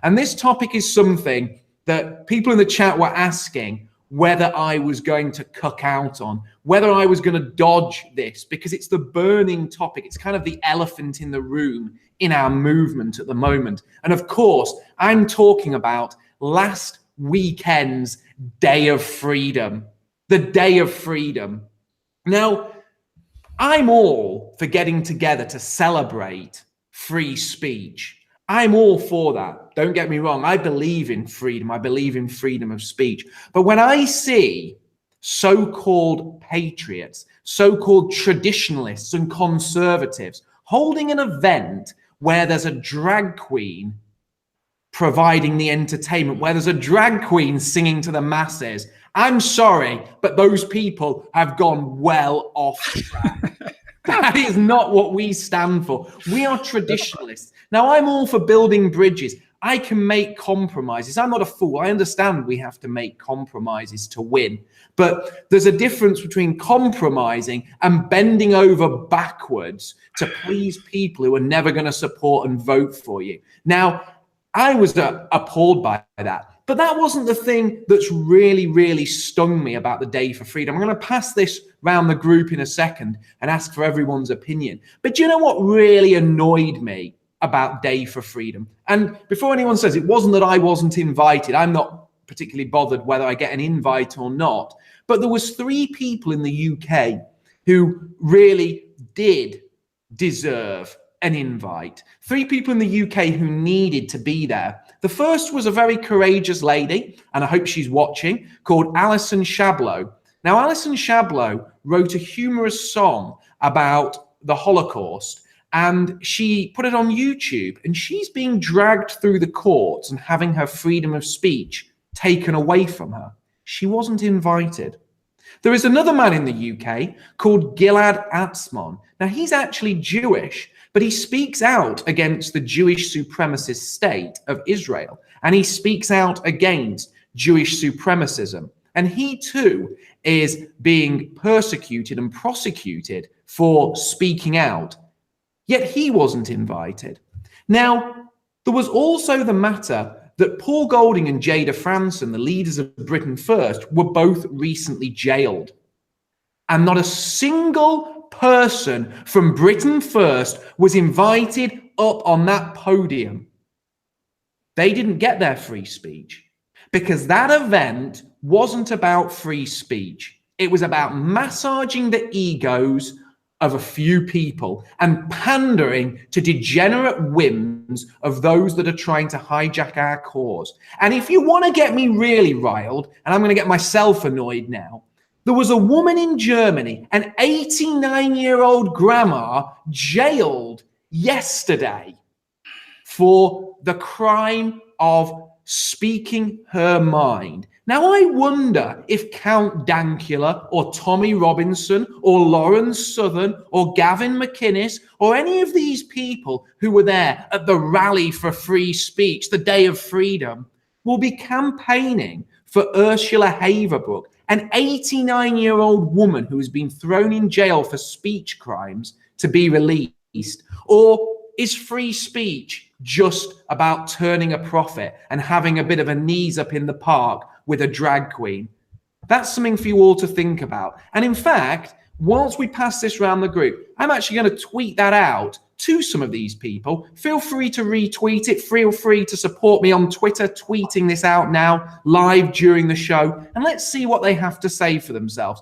And this topic is something that people in the chat were asking whether I was going to cuck out on, whether I was going to dodge this, because it's the burning topic. It's kind of the elephant in the room in our movement at the moment. And of course, I'm talking about last weekend's Day of Freedom, the Day of Freedom. Now, I'm all for getting together to celebrate free speech. I'm all for that. Don't get me wrong. I believe in freedom. I believe in freedom of speech. But when I see so-called patriots, so-called traditionalists and conservatives holding an event where there's a drag queen providing the entertainment, where there's a drag queen singing to the masses, I'm sorry, but those people have gone well off track. That is not what we stand for. We are traditionalists. Now, I'm all for building bridges. I can make compromises. I'm not a fool. I understand we have to make compromises to win. But there's a difference between compromising and bending over backwards to please people who are never going to support and vote for you. Now, I was appalled by that. But that wasn't the thing that's really, really stung me about the Day for Freedom. I'm going to pass this round the group in a second and ask for everyone's opinion. But do you know what really annoyed me about Day for Freedom? And before anyone says, it wasn't that I wasn't invited. I'm not particularly bothered whether I get an invite or not. But there was 3 people in the UK who really did deserve an invite. 3 people in the UK who needed to be there. The first was a very courageous lady, and I hope she's watching, called Alison Shablow. Now, Alison Shablow wrote a humorous song about the Holocaust, and she put it on YouTube, and she's being dragged through the courts and having her freedom of speech taken away from her. She wasn't invited. There is another man in the UK called Gilad Atzmon. Now, he's actually Jewish, but he speaks out against the Jewish supremacist state of Israel, and he speaks out against Jewish supremacism. And he too is being persecuted and prosecuted for speaking out, yet he wasn't invited. Now, there was also the matter that Paul Golding and Jada Franson, the leaders of Britain First, were both recently jailed. And not a single person from Britain First was invited up on that podium. They didn't get their free speech because that event wasn't about free speech. It was about massaging the egos of a few people and pandering to degenerate whims of those that are trying to hijack our cause. And if you want to get me really riled, and I'm going to get myself annoyed now, there was a woman in Germany, an 89-year-old grandma, jailed yesterday for the crime of speaking her mind. Now, I wonder if Count Dankula or Tommy Robinson or Lawrence Southern or Gavin McInnes or any of these people who were there at the rally for free speech, the Day of Freedom, will be campaigning for Ursula Haverbrook, an 89-year-old woman who has been thrown in jail for speech crimes, to be released. Or is free speech just about turning a profit and having a bit of a knees up in the park with a drag queen? That's something for you all to think about. And in fact, once we pass this around the group, I'm actually going to tweet that out to some of these people. Feel free to retweet it. Feel free to support me on Twitter, tweeting this out now live during the show. And let's see what they have to say for themselves.